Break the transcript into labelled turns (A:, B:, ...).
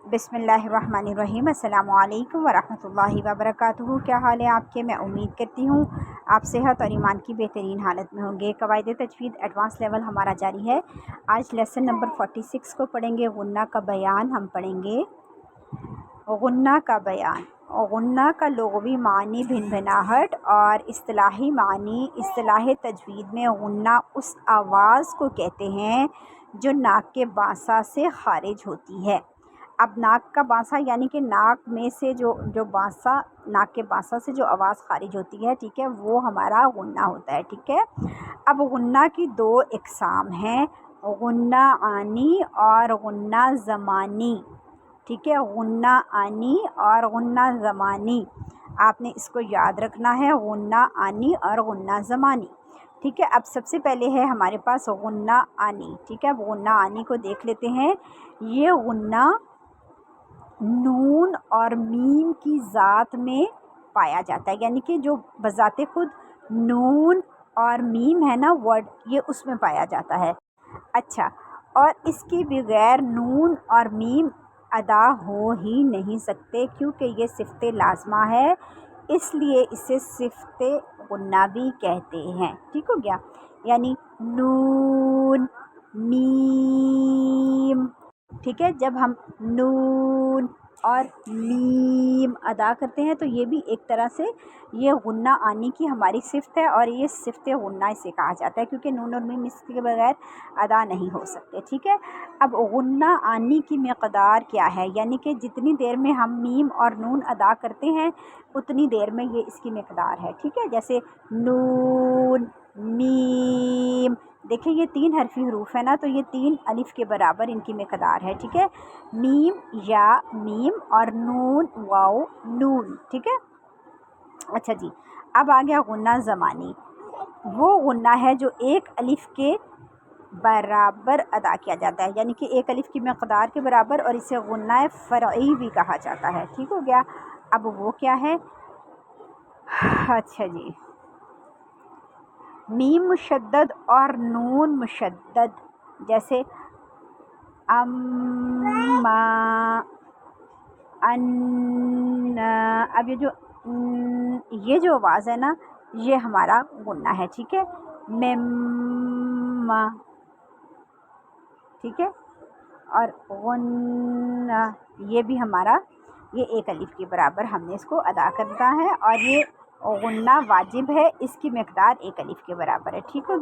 A: बिस्मिल्लाहिर्रहमानिर्रहीम। अस्सलामु अलैकुम वरहमतुल्लाहि वबरकातुहू। क्या हाल है आपके? मैं उम्मीद करती हूँ आप सेहत और ईमान की बेहतरीन हालत में होंगे। कवायद तजवीद एडवांस लेवल हमारा जारी है। आज लेसन नंबर 46 को पढ़ेंगे। गुन्ना का बयान हम पढ़ेंगे। गुन्ना का बयान। गुन्ना का लुग़वी मानी भिनभिनाहट और इस्तिलाही मानी। इस्तिलाह तजवीद में गुन्ना उस आवाज़ को कहते हैं जो नाक के बांसा से खारिज होती है। अब नाक का बांसा यानी कि नाक में से जो बांसा, नाक के बांसा से जो आवाज़ खारिज होती है, ठीक है, वो हमारा गुन्ना होता है। ठीक है। अब गुन्ना की दो इकसाम हैं, गुन्ना आनी और गुन्ना ज़मानी। ठीक है, गुन्ना आनी और गुन्ना ज़मानी, आपने इसको याद रखना है, गुन्ना आनी और गुन्ना ज़मानी। ठीक है। अब सबसे पहले है हमारे पास गुन्ना आनी। ठीक है, अब गुन्ना आनी को देख लेते हैं। ये गुन्ना नून और मीम की ज़ात में पाया जाता है, यानी कि जो बज़ाते खुद नून और मीम है ना वर्ड, ये उसमें पाया जाता है। अच्छा, और इसके बगैर नून और मीम अदा हो ही नहीं सकते, क्योंकि ये सिफ़्ते लाज़िमा है, इसलिए इसे सिफ़्ते गुन्ना भी कहते हैं। ठीक हो गया, यानी नून मीम। ठीक है, जब हम नून और मीम अदा करते हैं तो ये भी एक तरह से ये गुन्ना आनी की हमारी सिफ़त है, और ये सिफ़्त गुन्ना इसे कहा जाता है, क्योंकि नून और मीम इसके बगैर अदा नहीं हो सकते। ठीक है। अब गुन्ना आनी की मक़दार क्या है, यानी कि जितनी देर में हम मीम और नून अदा करते हैं उतनी देर में ये इसकी मक़दार है। ठीक है, जैसे नून मीम, देखिए ये 3 हरफी हरूफ है ना, तो ये 3 अलिफ के बराबर इनकी मक़दार है। ठीक है, मीम या मीम और नून वाओ नून। ठीक है। अच्छा जी, अब आ गया गुन्ना ज़मानी। वो गुन्ना है जो एक अलिफ के बराबर अदा किया जाता है, यानी कि एक अलिफ की मक़दार के बराबर, और इसे गुन्ना फ़रई भी कहा जाता है। ठीक हो गया। अब वो क्या है? अच्छा जी, मीम मुशद्दद और नून मुशद्दद, जैसे अम्मा अन्ना। अब ये जो आवाज़ है ना, ये हमारा गुन्ना है। ठीक है, मेम्मा। ठीक है, और गुन्ना ये भी हमारा, ये एक अलिफ के बराबर हमने इसको अदा करना है, और ये गुन्ना वाजिब है, इसकी मक़दार एक अलिफ के बराबर है। ठीक हो गया।